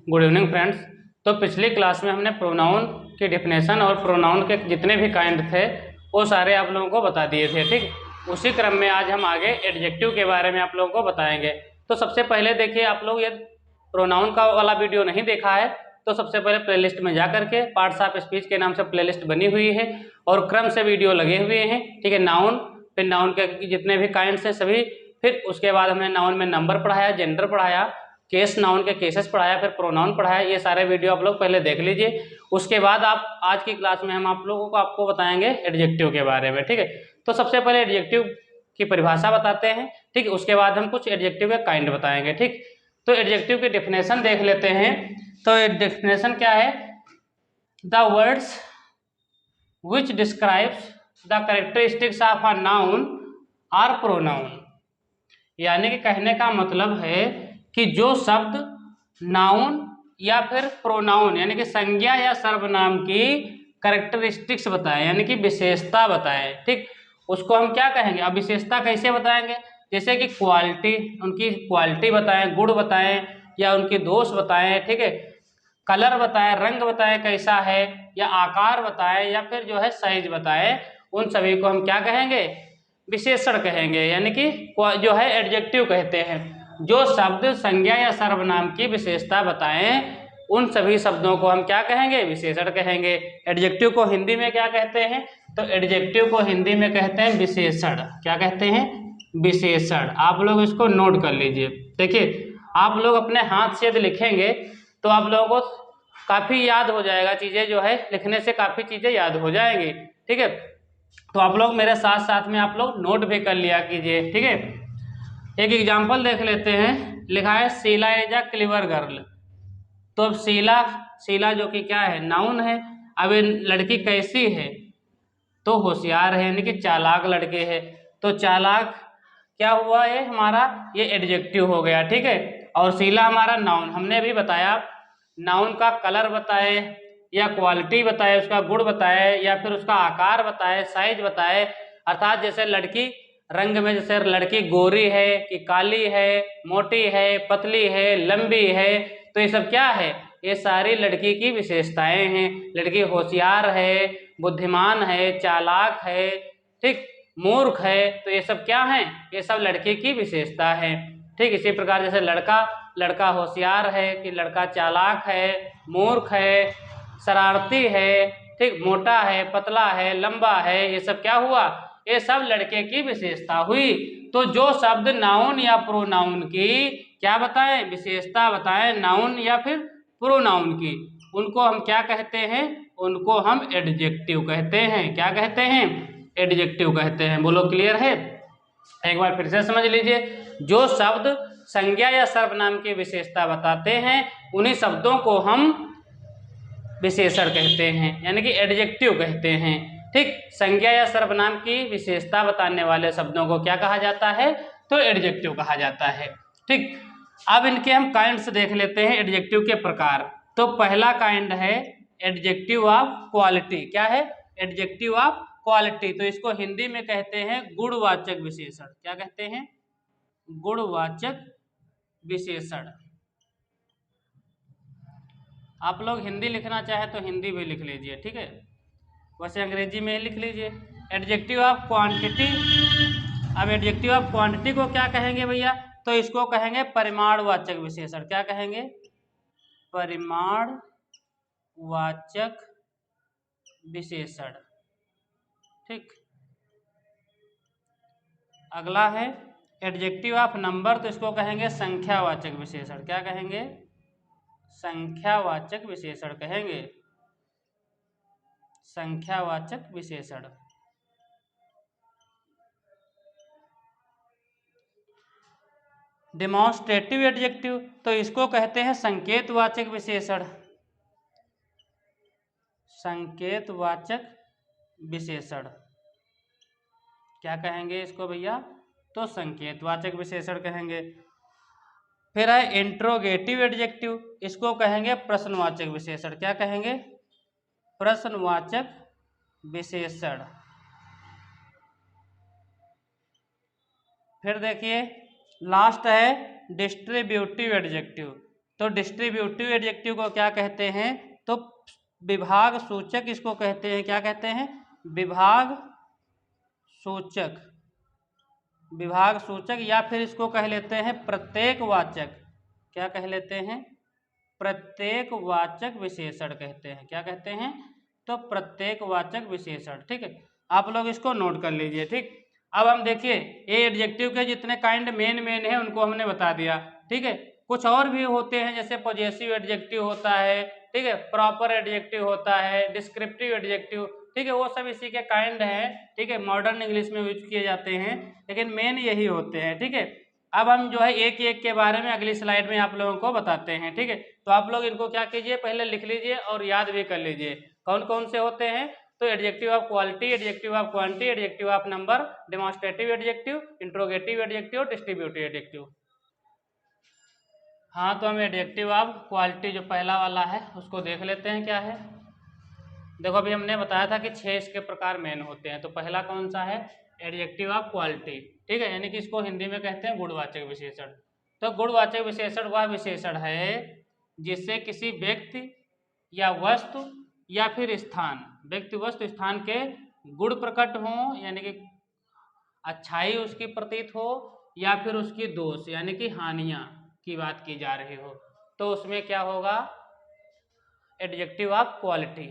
Good evening friends. तो पिछली class में हमने प्रोनाउन की डेफिनेशन और प्रोनाउन के जितने भी काइंड थे वो सारे आप लोगों को बता दिए थे। ठीक, उसी क्रम में आज हम आगे एडजेक्टिव के बारे में आप लोगों को बताएंगे। तो सबसे पहले देखिए, आप लोग ये प्रोनाउन का वाला वीडियो नहीं देखा है तो सबसे पहले प्लेलिस्ट में जा करके पार्ट्स ऑफ स्पीच के नाम से प्लेलिस्ट बनी हुई है और क्रम से वीडियो लगे हुए हैं। ठीक है, नाउन, फिर नाउन के जितने भी काइंड्स हैं सभी, फिर उसके बाद हमने नाउन में नंबर पढ़ाया, जेंडर पढ़ाया, केस नाउन के केसेस पढ़ाया, फिर प्रोनाउन पढ़ाया। ये सारे वीडियो आप लोग पहले देख लीजिए। उसके बाद आप आज की क्लास में हम आप लोगों को आपको बताएंगे एडजेक्टिव के बारे में। ठीक है, तो सबसे पहले एडजेक्टिव की परिभाषा बताते हैं। ठीक, उसके बाद हम कुछ एडजेक्टिव के काइंड बताएंगे। ठीक, तो एडजेक्टिव की डेफिनेशन देख लेते हैं। तो डेफिनेशन क्या है? The words which describes the characteristics of a noun or pronoun. यानी कि कहने का मतलब है कि जो शब्द नाउन या फिर प्रोनाउन यानी कि संज्ञा या सर्वनाम की कैरेक्टरिस्टिक्स बताएं, यानी कि विशेषता बताएं। ठीक, उसको हम क्या कहेंगे? अब विशेषता कैसे बताएंगे? जैसे कि क्वालिटी, उनकी क्वालिटी बताएं, गुण बताएं या उनके दोष बताएं। ठीक है, कलर बताएं, रंग बताएं कैसा है, या आकार बताएं, या फिर जो है साइज बताएं। उन सभी को हम क्या कहेंगे? विशेषण कहेंगे, यानी कि जो है एडजेक्टिव कहते हैं। जो शब्द संज्ञा या सर्वनाम की विशेषता बताएं उन सभी शब्दों को हम क्या कहेंगे? विशेषण कहेंगे। एडजेक्टिव को हिंदी में क्या कहते हैं? तो एडजेक्टिव को हिंदी में कहते हैं विशेषण। क्या कहते हैं? विशेषण। आप लोग इसको नोट कर लीजिए। देखिए, आप लोग अपने हाथ से यदि लिखेंगे तो आप लोगों को काफी याद हो जाएगा चीजें, जो है लिखने से काफी चीजें याद हो जाएंगी। ठीक है, तो आप लोग मेरे साथ साथ में आप लोग नोट भी कर लिया कीजिए। ठीक है, एक एग्जांपल देख लेते हैं। लिखा है Sheela is a clever girl. तो अब शीला, शीला जो कि क्या है? नाउन है। अब ये लड़की कैसी है? तो होशियार है, यानी कि चालाक लड़के है। तो चालाक क्या हुआ? ये हमारा ये एडजेक्टिव हो गया। ठीक है, और शीला हमारा नाउन। हमने अभी बताया नाउन का कलर बताए या क्वालिटी बताए, उसका गुण बताए, या फिर उसका आकार बताए, साइज बताए। अर्थात जैसे लड़की रंग में, जैसे लड़की गोरी है कि काली है, मोटी है, पतली है, लंबी है, तो ये सब क्या है? ये सारी लड़की की विशेषताएं हैं। लड़की होशियार है, बुद्धिमान है, चालाक है, ठीक, मूर्ख है, तो ये सब क्या है? ये सब लड़के की विशेषता है। ठीक, इसी प्रकार जैसे लड़का, लड़का होशियार है कि लड़का चालाक है, मूर्ख है, शरारती है, ठीक, मोटा है, पतला है, लंबा है, ये सब क्या हुआ? ये सब लड़के की विशेषता हुई। तो जो शब्द नाउन या प्रोनाउन की क्या बताएं? विशेषता बताएं, नाउन या फिर प्रोनाउन की, उनको हम क्या कहते हैं? उनको हम एडजेक्टिव कहते हैं। क्या कहते हैं? एडजेक्टिव कहते हैं। बोलो, क्लियर है? एक बार फिर से समझ लीजिए। जो शब्द संज्ञा या सर्वनाम की विशेषता बताते हैं उन्हीं शब्दों को हम विशेषण कहते हैं, यानी कि एडजेक्टिव कहते हैं। ठीक, संज्ञा या सर्वनाम की विशेषता बताने वाले शब्दों को क्या कहा जाता है? तो एडजेक्टिव कहा जाता है। ठीक, अब इनके हम काइंड्स देख लेते हैं, एडजेक्टिव के प्रकार। तो पहला काइंड है एडजेक्टिव ऑफ क्वालिटी। क्या है? Adjective of quality. तो इसको हिंदी में कहते हैं गुणवाचक विशेषण। क्या कहते हैं? गुणवाचक विशेषण। आप लोग हिंदी लिखना चाहे तो हिंदी भी लिख लीजिए। ठीक है, वैसे अंग्रेजी में लिख लीजिए। Adjective of quantity. अब एडजेक्टिव ऑफ क्वांटिटी को क्या कहेंगे भैया? तो इसको कहेंगे परिमाणवाचक विशेषण। क्या कहेंगे? परिमाणवाचक विशेषण। ठीक, अगला है एडजेक्टिव ऑफ नंबर। तो इसको कहेंगे संख्यावाचक विशेषण। क्या कहेंगे? संख्यावाचक विशेषण कहेंगे। संख्यावाचक विशेषण। Demonstrative adjective. तो इसको कहते हैं संकेतवाचक विशेषण। संकेतवाचक विशेषण। क्या कहेंगे इसको भैया? तो संकेतवाचक विशेषण कहेंगे। फिर है इंट्रोगेटिव एडजेक्टिव। इसको कहेंगे प्रश्नवाचक विशेषण। क्या कहेंगे? प्रश्नवाचक विशेषण। फिर देखिए लास्ट है डिस्ट्रीब्यूटिव एडजेक्टिव। तो डिस्ट्रीब्यूटिव एडजेक्टिव को क्या कहते हैं? तो विभाग सूचक इसको कहते हैं। क्या कहते हैं? विभाग सूचक। विभाग सूचक या फिर इसको कह लेते हैं प्रत्येकवाचक। क्या कह लेते हैं? प्रत्येकवाचक विशेषण कहते हैं। क्या कहते हैं? तो प्रत्येकवाचक विशेषण। ठीक है, आप लोग इसको नोट कर लीजिए। ठीक, अब हम देखिए ये एडजेक्टिव के जितने काइंड मेन है उनको हमने बता दिया। ठीक है, कुछ और भी होते हैं जैसे पॉजेसिव एडजेक्टिव होता है, ठीक है, प्रॉपर एडजेक्टिव होता है, डिस्क्रिप्टिव एडजेक्टिव, ठीक है, वो सब इसी के काइंड है। ठीक है, मॉडर्न इंग्लिश में यूज किए जाते हैं, लेकिन मेन यही होते हैं। ठीक है, अब हम जो है एक एक के बारे में अगली स्लाइड में आप लोगों को बताते हैं। ठीक है, तो आप लोग इनको क्या कीजिए, पहले लिख लीजिए और याद भी कर लीजिए कौन कौन से होते हैं। तो adjective of quality, adjective of quantity, adjective of number, demonstrative adjective, interrogative adjective, distributive adjective. हाँ, तो हम एडजेक्टिव ऑफ क्वालिटी जो पहला वाला है उसको देख लेते हैं क्या है। देखो अभी हमने बताया था कि 6 इसके प्रकार मेन होते हैं। तो पहला कौन सा है? Adjective of quality. ठीक है, यानी कि इसको हिंदी में कहते हैं गुणवाचक विशेषण। तो गुणवाचक विशेषण वह विशेषण है जिससे किसी व्यक्ति या वस्तु या फिर स्थान, व्यक्ति वस्तु स्थान के गुण प्रकट हों, यानी कि अच्छाई उसकी प्रतीत हो, या फिर उसकी दोष यानी कि हानियां की बात की जा रही हो, तो उसमें क्या होगा? Adjective of quality.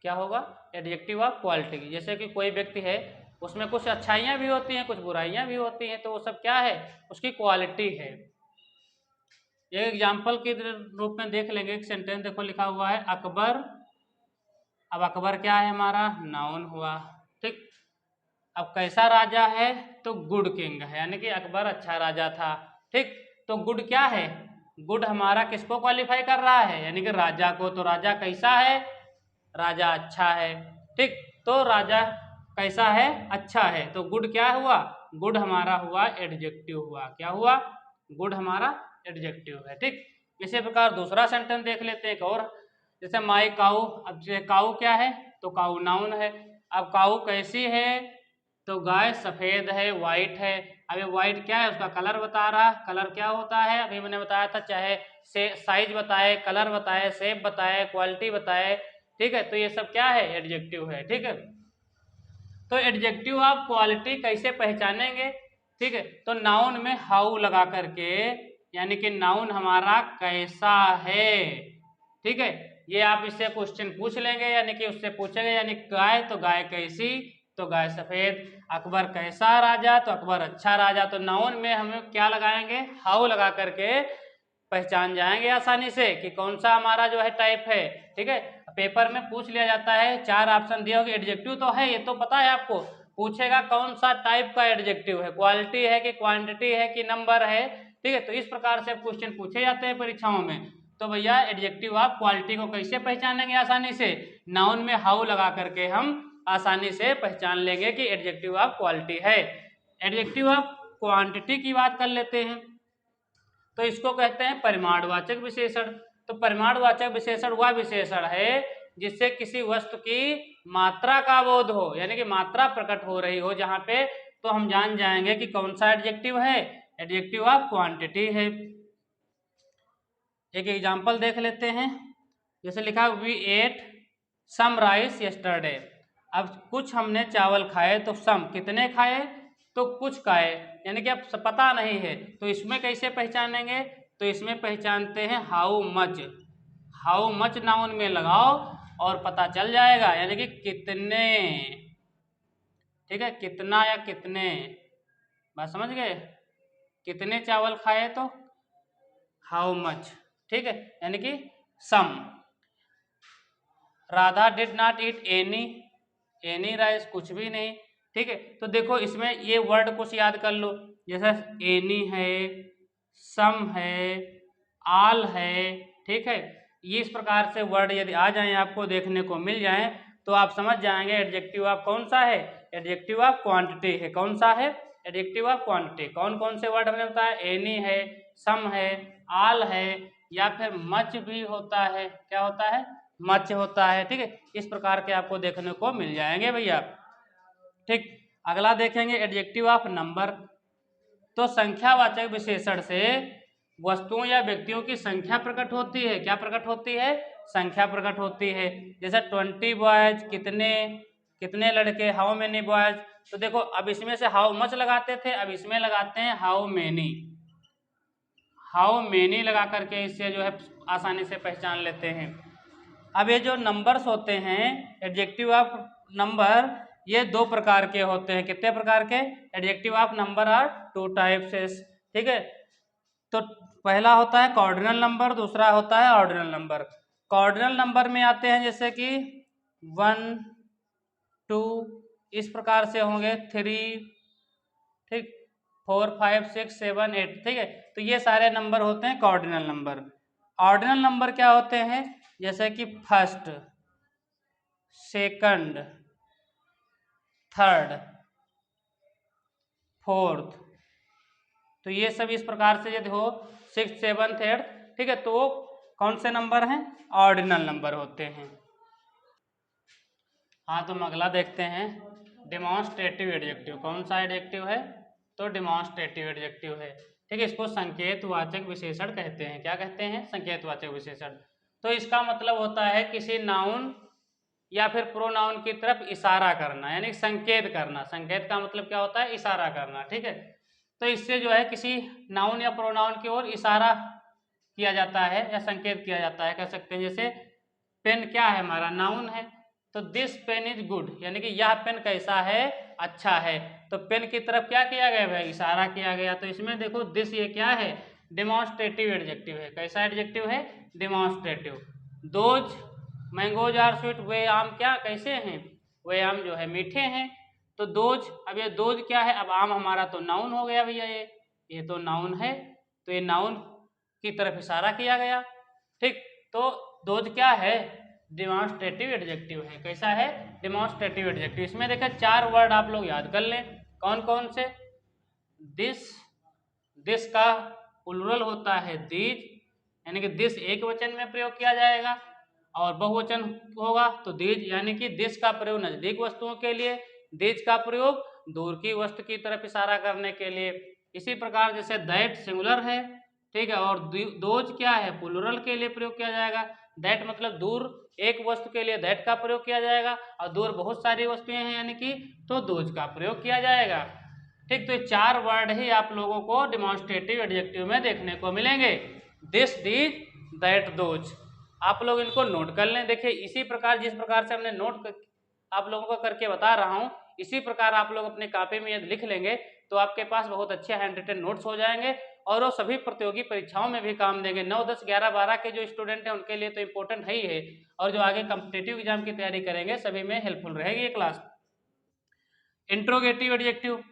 क्या होगा? Adjective of quality. जैसे कि कोई व्यक्ति है, उसमें कुछ अच्छाइयाँ भी होती हैं, कुछ बुराइयाँ भी होती हैं, तो वो सब क्या है? उसकी क्वालिटी है। एक एग्जाम्पल के रूप में देख लेंगे, एक सेंटेंस देखो लिखा हुआ है अकबर। अब अकबर क्या है? हमारा नाउन हुआ। ठीक, अब कैसा राजा है? तो गुड किंग है, यानी कि अकबर अच्छा राजा था। ठीक, तो गुड क्या है? गुड हमारा किसको क्वालिफाई कर रहा है? यानी कि राजा को। तो राजा कैसा है? राजा अच्छा है। ठीक, तो राजा कैसा है? अच्छा है। तो गुड क्या हुआ? गुड हमारा हुआ एडजेक्टिव हुआ। क्या हुआ? गुड हमारा एडजेक्टिव है। ठीक, इसी प्रकार दूसरा सेंटेंस देख लेते हैं एक और, जैसे माई काऊ। अब काऊ क्या है? तो काऊ नाउन है। अब काऊ कैसी है? तो गाय सफेद है, वाइट है। अब ये वाइट क्या है? उसका कलर बता रहा। कलर क्या होता है? अभी मैंने बताया था, चाहे से साइज बताए, कलर बताए, शेप बताए, क्वालिटी बताए। ठीक है, तो ये सब क्या है? एडजेक्टिव है। ठीक है, तो एडजेक्टिव ऑफ क्वालिटी कैसे पहचानेंगे? ठीक है, तो नाउन में हाउ लगा करके, यानी कि नाउन हमारा कैसा है। ठीक है, ये आप इससे क्वेश्चन पूछ लेंगे, यानी कि उससे पूछेंगे, यानी गाय तो गाय कैसी? तो गाय सफेद। अकबर कैसा राजा? तो अकबर अच्छा राजा। तो नाउन में हमें क्या लगाएंगे? हाउ लगा करके पहचान जाएंगे आसानी से कि कौन सा हमारा जो है टाइप है। ठीक है, पेपर में पूछ लिया जाता है, 4 ऑप्शन दिए होंगे, एडजेक्टिव तो है, ये तो पता है आपको, पूछेगा कौन सा टाइप का एडजेक्टिव है, क्वालिटी है कि क्वांटिटी है कि नंबर है। ठीक है, तो इस प्रकार से क्वेश्चन पूछे जाते हैं परीक्षाओं में। तो भैया एडजेक्टिव ऑफ क्वालिटी को कैसे पहचानेंगे आसानी से? नाउन में हाउ लगा करके हम आसानी से पहचान लेंगे कि एडजेक्टिव ऑफ क्वालिटी है। एडजेक्टिव ऑफ क्वांटिटी की बात कर लेते हैं, तो इसको कहते हैं परिमाणवाचक विशेषण। तो परिमाणवाचक विशेषण वह विशेषण है जिससे किसी वस्तु की मात्रा का बोध हो, यानी कि मात्रा प्रकट हो रही हो जहां पे, तो हम जान जाएंगे कि कौन सा एडजेक्टिव है? एडजेक्टिव ऑफ क्वांटिटी है। एक एग्जांपल देख लेते हैं, जैसे लिखा we ate some rice yesterday. अब कुछ हमने चावल खाए, तो सम कितने खाए? तो कुछ खाए, यानी कि अब पता नहीं है, तो इसमें कैसे पहचानेंगे? तो इसमें पहचानते हैं how much. How much noun में लगाओ और पता चल जाएगा, यानी कि कितने। ठीक है, कितना या कितने, बात समझ गए? कितने चावल खाए तो हाउ मच। ठीक है, यानी कि some. Radha did not eat any rice, कुछ भी नहीं। ठीक है, तो देखो इसमें ये वर्ड कुछ याद कर लो, जैसे एनी है, सम है, आल है। ठीक है, ये इस प्रकार से वर्ड यदि आ जाएं, आपको देखने को मिल जाएं, तो आप समझ जाएंगे एडजेक्टिव ऑफ कौन सा है? एडजेक्टिव ऑफ क्वांटिटी है। कौन सा है? Adjective of quantity. कौन कौन से वर्ड हमने बताया? एनी है, सम है, आल है, या फिर मच भी होता है। क्या होता है? मच होता है। ठीक है, इस प्रकार के आपको देखने को मिल जाएंगे भैया। ठीक, अगला देखेंगे एडजेक्टिव ऑफ नंबर। तो संख्यावाचक विशेषण से वस्तुओं या व्यक्तियों की संख्या प्रकट होती है। क्या प्रकट होती है? संख्या प्रकट होती है। जैसे 20 बॉयज, कितने लड़के, हाउ मेनी बॉयज। तो देखो अब इसमें से हाउ मच लगाते थे, अब इसमें लगाते हैं हाउ मेनी। हाउ मेनी लगा करके इससे जो है आसानी से पहचान लेते हैं। अब ये जो नंबर्स होते हैं, एडजेक्टिव ऑफ नंबर, ये दो प्रकार के होते हैं। कितने प्रकार के? Adjective of number are two types. ठीक है, तो पहला होता है कॉर्डिनल नंबर, दूसरा होता है ऑर्डिनल नंबर। कॉर्डिनल नंबर में आते हैं जैसे कि 1 2, इस प्रकार से होंगे 3, ठीक, 4 5 6 7 8, ठीक है। तो ये सारे नंबर होते हैं कॉर्डिनल नंबर। ऑर्डिनल नंबर क्या होते हैं? जैसे कि फर्स्ट, सेकंड, थर्ड, फोर्थ। तो ये सब इस प्रकार से यदि हो 6 7 8, ठीक है, तो वो कौन से नंबर हैं? ऑर्डिनल नंबर होते हैं। हाँ, तो हम अगला देखते हैं, डिमॉन्स्ट्रेटिव एडजेक्टिव। कौन सा एडजेक्टिव है? तो डिमॉन्स्ट्रेटिव एडजेक्टिव है। ठीक है, इसको संकेतवाचक विशेषण कहते हैं। क्या कहते हैं? संकेतवाचक विशेषण। तो इसका मतलब होता है किसी नाउन या फिर प्रोनाउन की तरफ इशारा करना, यानी संकेत करना। संकेत का मतलब क्या होता है? इशारा करना। ठीक है, तो इससे जो है किसी नाउन या प्रोनाउन की ओर इशारा किया जाता है या संकेत किया जाता है, कह सकते हैं। जैसे पेन क्या है? हमारा नाउन है, तो दिस पेन इज गुड, यानी कि यह पेन कैसा है? अच्छा है। तो पेन की तरफ क्या किया गया है? इशारा किया गया। तो इसमें देखो दिस ये क्या है? डिमॉन्स्ट्रेटिव एडजेक्टिव है। कैसा एडजेक्टिव है? Demonstrative. Those mangoes are sweet, वे आम क्या कैसे हैं? वे आम जो है मीठे हैं। तो दोज, अब ये दोज क्या है? अब आम हमारा तो नाउन हो गया भैया, ये तो नाउन है, तो ये नाउन की तरफ इशारा किया गया। ठीक, तो दोज क्या है? डिमॉन्स्ट्रेटिव एडजेक्टिव है। कैसा है? Demonstrative adjective. इसमें देखा 4 वर्ड आप लोग याद कर लें। कौन कौन से? दिस, दिस का प्लुरल होता है दीज, यानी कि दिस एक वचन में प्रयोग किया जाएगा, और बहुवचन होगा तो दीज, यानी कि दिस का प्रयोग नजदीक वस्तुओं के लिए, दीज का प्रयोग दूर की वस्तु की तरफ इशारा करने के लिए। इसी प्रकार जैसे दैट सिंगुलर है, ठीक है, और दोज क्या है? प्लुरल के लिए प्रयोग किया जाएगा। दैट मतलब दूर एक वस्तु के लिए दैट का प्रयोग किया जाएगा, और दूर बहुत सारी वस्तुएं हैं यानी कि तो दोज का प्रयोग किया जाएगा। ठीक, तो ये 4 वर्ड ही आप लोगों को डिमॉन्स्ट्रेटिव एडजेक्टिव में देखने को मिलेंगे। This, these, that, those. आप लोग इनको नोट कर लें। देखिए इसी प्रकार जिस प्रकार से हमने आप लोगों को करके बता रहा हूँ, इसी प्रकार आप लोग अपने कॉपी में यदि लिख लेंगे तो आपके पास बहुत अच्छे हैंड रिटन नोट्स हो जाएंगे, और वो सभी प्रतियोगी परीक्षाओं में भी काम देंगे। 9 10 11 12 के जो स्टूडेंट हैं उनके लिए तो इम्पोर्टेंट है ही है, और जो आगे कॉम्पिटिटिव एग्जाम की तैयारी करेंगे सभी में हेल्पफुल रहेगी ये क्लास। Interrogative adjective.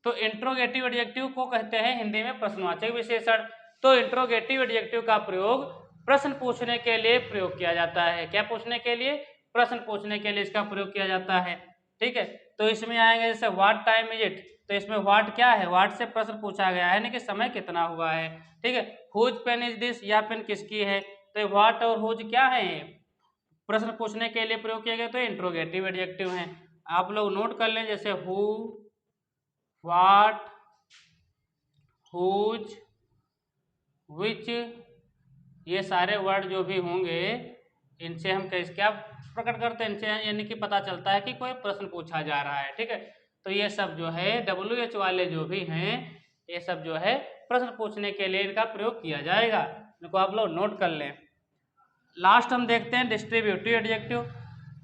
तो इंट्रोगेटिव एडजेक्टिव को कहते हैं हिंदी में प्रश्नवाचक विशेषण। तो इंट्रोगेटिव एडजेक्टिव का प्रयोग प्रश्न पूछने के लिए प्रयोग किया जाता है। क्या पूछने के लिए? प्रश्न पूछने के लिए इसका प्रयोग किया जाता है। ठीक है, तो इसमें आएंगे जैसे व्हाट टाइम इज इट, तो इसमें व्हाट क्या है? व्हाट से प्रश्न पूछा गया है, यानी कि समय कितना हुआ है। ठीक है, हुज पेन इज दिस, यह पेन किसकी है? तो व्हाट और हुज क्या है? प्रश्न पूछने के लिए प्रयोग किए गए, तो इंट्रोगेटिव एडजेक्टिव हैं। आप लोग नोट कर लें, जैसे हु, व्हाट, हुज, विच, ये सारे वर्ड जो भी होंगे इनसे हम कैसे क्या प्रकट करते हैं? इनसे यानी कि पता चलता है कि कोई प्रश्न पूछा जा रहा है। ठीक है, तो ये सब जो है WH वाले जो भी हैं, ये सब जो है प्रश्न पूछने के लिए इनका प्रयोग किया जाएगा। इनको आप लोग नोट कर लें। लास्ट हम देखते हैं डिस्ट्रीब्यूटिव एडजेक्टिव।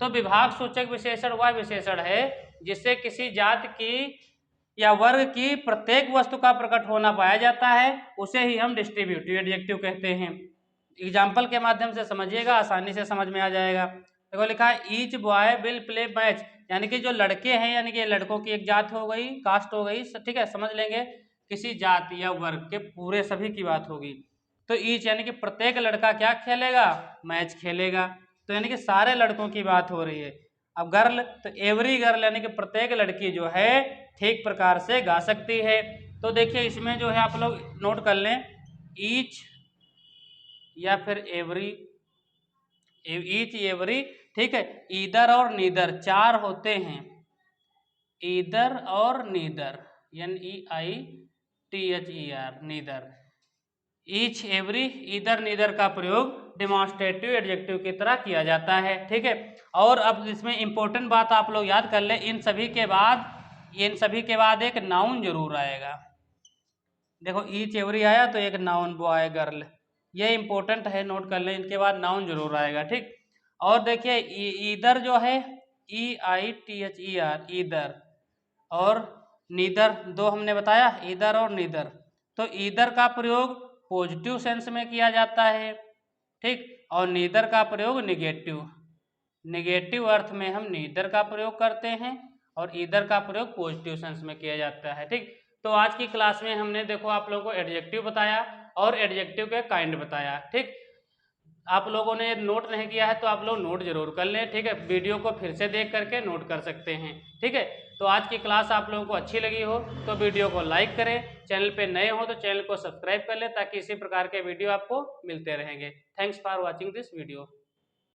तो विभाग सूचक विशेषण वह विशेषण है जिससे किसी जाति की या वर्ग की प्रत्येक वस्तु का प्रकट होना पाया जाता है, उसे ही हम डिस्ट्रीब्यूटिव एडजेक्टिव कहते हैं। एग्जाम्पल के माध्यम से समझिएगा, आसानी से समझ में आ जाएगा। देखो लिखा है each boy will play match, यानी कि जो लड़के हैं, यानी कि लड़कों की एक जात हो गई, कास्ट हो गई, ठीक है, समझ लेंगे। किसी जाति या वर्ग के पूरे सभी की बात होगी, तो ईच यानी कि प्रत्येक लड़का क्या खेलेगा? मैच खेलेगा। तो यानी कि सारे लड़कों की बात हो रही है। अब गर्ल, तो एवरी गर्ल यानी कि प्रत्येक लड़की जो है ठीक प्रकार से गा सकती है। तो देखिए इसमें जो है आप लोग नोट कर लें, ईच या फिर एवरी, ईच, एवरी, ठीक है, ईदर और नीदर 4 होते हैं। ईदर और neither, NEITHER, neither, each every either neither का प्रयोग डेमोन्स्ट्रेटिव एडजेक्टिव की तरह किया जाता है। ठीक है, और अब इसमें इंपॉर्टेंट बात आप लोग याद कर लें, इन सभी के बाद एक नाउन जरूर आएगा। देखो ईच एवरी आया तो एक नाउन बॉय गर्ल, ये इंपॉर्टेंट है, नोट कर लें, इनके बाद नाउन जरूर आएगा। ठीक, और देखिए ईदर जो है EITHER ईदर, और नीदर दो हमने बताया, ईदर और नीदर। तो ईदर का प्रयोग पॉजिटिव सेंस में किया जाता है, ठीक, और नीदर का प्रयोग निगेटिव अर्थ में हम नीदर का प्रयोग करते हैं और ईदर का प्रयोग पॉजिटिव सेंस में किया जाता है। ठीक, तो आज की क्लास में हमने देखो आप लोगों को एडजेक्टिव बताया और एडजेक्टिव के काइंड बताया। ठीक, आप लोगों ने नोट नहीं किया है तो आप लोग नोट जरूर कर लें। ठीक है, वीडियो को फिर से देख करके नोट कर सकते हैं। ठीक है, तो आज की क्लास आप लोगों को अच्छी लगी हो तो वीडियो को लाइक करें, चैनल पे नए हो तो चैनल को सब्सक्राइब कर लें ताकि इसी प्रकार के वीडियो आपको मिलते रहेंगे। Thanks for watching this video.